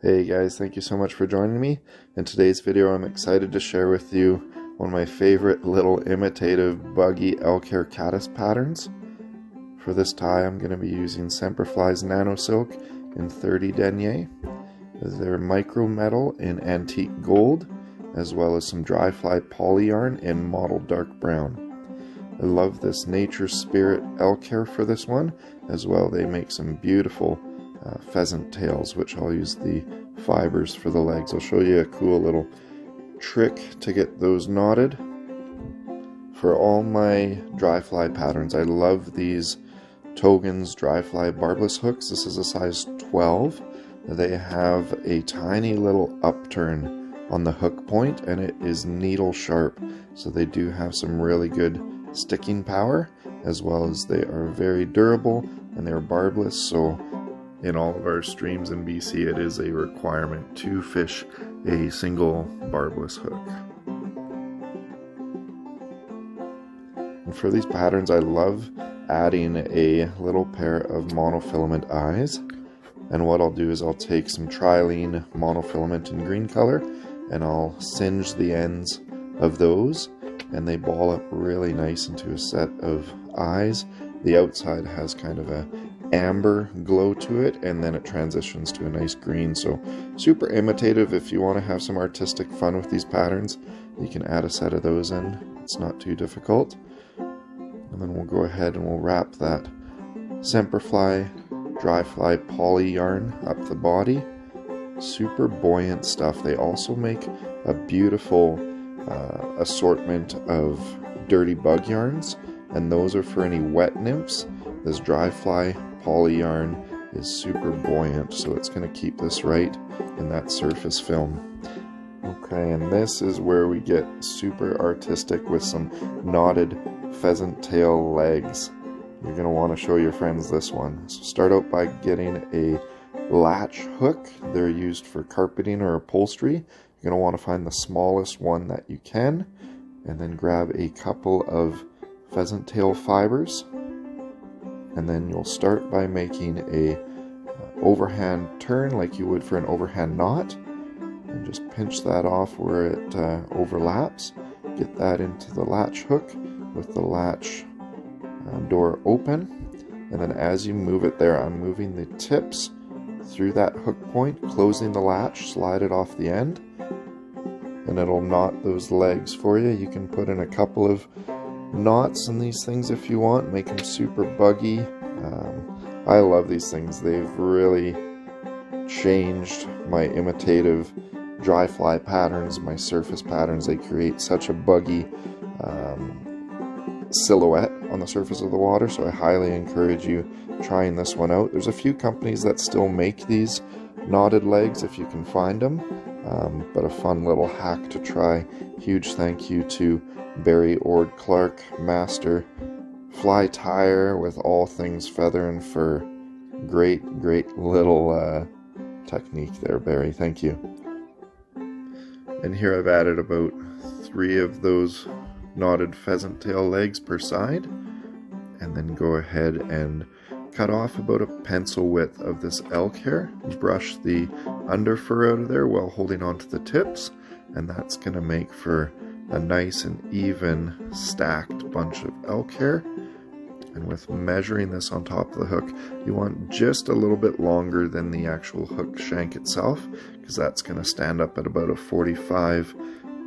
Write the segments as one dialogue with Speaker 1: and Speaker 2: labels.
Speaker 1: Hey guys, thank you so much for joining me. In today's video I'm excited to share with you one of my favorite little imitative buggy Elk Hair Caddis patterns. For this tie I'm going to be using Semperfli's Nano Silk in 30 denier. They're micro metal in antique gold, as well as some dry fly poly yarn in mottled dark brown. I love this Nature Spirit elk hair for this one. As well, they make some beautiful pheasant tails, which I'll use the fibers for the legs. I'll show you a cool little trick to get those knotted. For all my dry fly patterns, I love these Togen's dry fly barbless hooks. This is a size 12. They have a tiny little upturn on the hook point, and it is needle sharp, so they do have some really good sticking power, as well as they are very durable and they're barbless. So in all of our streams in BC, it is a requirement to fish a single barbless hook. And for these patterns, I love adding a little pair of monofilament eyes. And what I'll do is I'll take some trilene monofilament in green color and I'll singe the ends of those, and they ball up really nice into a set of eyes. The outside has kind of a amber glow to it, and then it transitions to a nice green. So super imitative. If you want to have some artistic fun with these patterns, you can add a set of those in. It's not too difficult. And then we'll go ahead and we'll wrap that Semperfli dry fly poly yarn up the body. Super buoyant stuff. They also make a beautiful assortment of dirty bug yarns, and those are for any wet nymphs. This dry fly poly yarn is super buoyant, so it's going to keep this right in that surface film. Okay, and this is where we get super artistic with some knotted pheasant tail legs. You're going to want to show your friends this one. So start out by getting a latch hook. They're used for carpeting or upholstery. You're going to want to find the smallest one that you can, and then grab a couple of pheasant tail fibers, and then you'll start by making a overhand turn like you would for an overhand knot, and just pinch that off where it overlaps. Get that into the latch hook with the latch door open, and then as you move it there, I'm moving the tips through that hook point, closing the latch, slide it off the end, and it'll knot those legs for you. You can put in a couple of knots in these things if you want, make them super buggy. I love these things. They've really changed my imitative dry fly patterns, my surface patterns. They create such a buggy silhouette on the surface of the water, so I highly encourage you trying this one out. There's a few companies that still make these knotted legs if you can find them, but a fun little hack to try. Huge thank you to Barry Ord Clark, master fly tire with all things feather and fur. Great little technique there, Barry. Thank you. And here I've added about 3 of those knotted pheasant tail legs per side, and then go ahead and cut off about a pencil width of this elk hair. Brush the under fur out of there while holding on to the tips, and that's going to make for a nice and even stacked bunch of elk hair. And with measuring this on top of the hook, you want just a little bit longer than the actual hook shank itself, because that's going to stand up at about a 45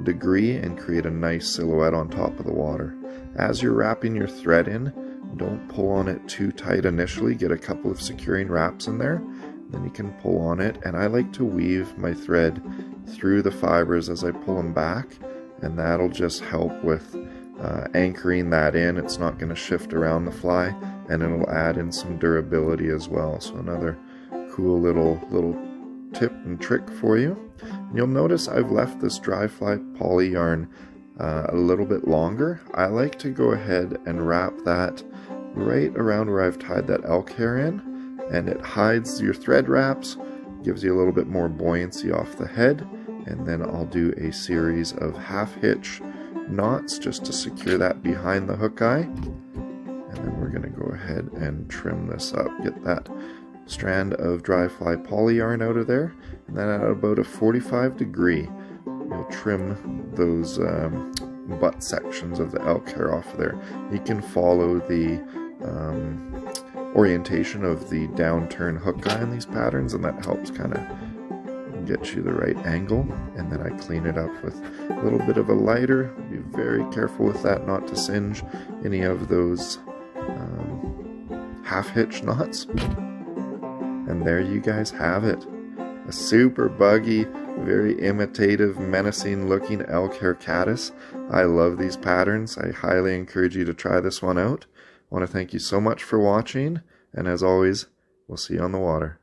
Speaker 1: degree and create a nice silhouette on top of the water. As you're wrapping your thread in, don't pull on it too tight initially. Get a couple of securing wraps in there, then you can pull on it. And I like to weave my thread through the fibers as I pull them back, and that'll just help with anchoring that in. It's not going to shift around the fly, and it'll add in some durability as well. So another cool little tip and trick for you. And you'll notice I've left this dry fly poly yarn a little bit longer. I like to go ahead and wrap that right around where I've tied that elk hair in, and it hides your thread wraps, gives you a little bit more buoyancy off the head. And then I'll do a series of half hitch knots just to secure that behind the hook eye, and then we're going to go ahead and trim this up, get that strand of dry fly poly yarn out of there, and then at about a 45 degree, you'll trim those butt sections of the elk hair off of there. You can follow the orientation of the downturn hook guy in these patterns, and that helps kind of get you the right angle. And then I clean it up with a little bit of a lighter. Be very careful with that not to singe any of those half hitch knots. And there you guys have it. A super buggy, very imitative, menacing looking elk hair caddis. I love these patterns. I highly encourage you to try this one out. I want to thank you so much for watching, and as always, we'll see you on the water.